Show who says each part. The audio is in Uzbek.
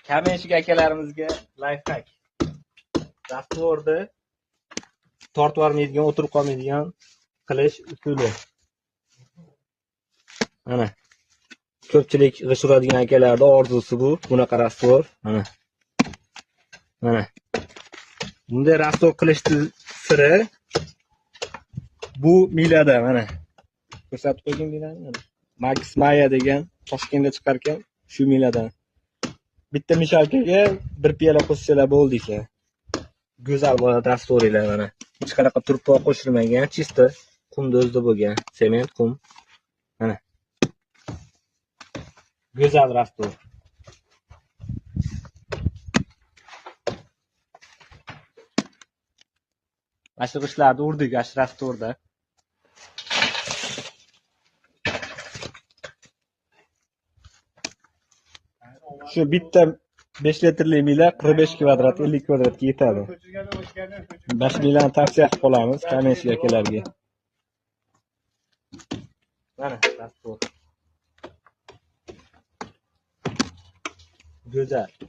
Speaker 1: Kamenshik akalarimizga lifehack. Rastvorni tortib olmaydigan, o'tirib qolmaydigan qilish usuli. Mana. Ko'pchilik g'ish uradigan akalarning orzusi bu. Bunaqa rastvor. Mana. Bunday rastvor qilishning siri bu milada mana. Ko'rsatib qo'ying milani. Max Maya degan Toshkentda chiqar ekan, shu miladan. Bitta mishalkaga bir piyola qo'shsalar bo'ldi ekan. Go'zal bo'ladi rastvorlar mana. Hech qanaqa turpoq qo'shilmagan, chista qumda o'zida bo'lgan, sement qum. Mana. Go'zal rastvor. Ashig'ishlarni urdik, rashtvorda. Shu bitta 5 litrli mila 45 kvadrat, 50 kvadratga yetadi. 5 milani tavsiya qilib qolamiz Kamenshik akalarga. Mana rastvor. Go'zal.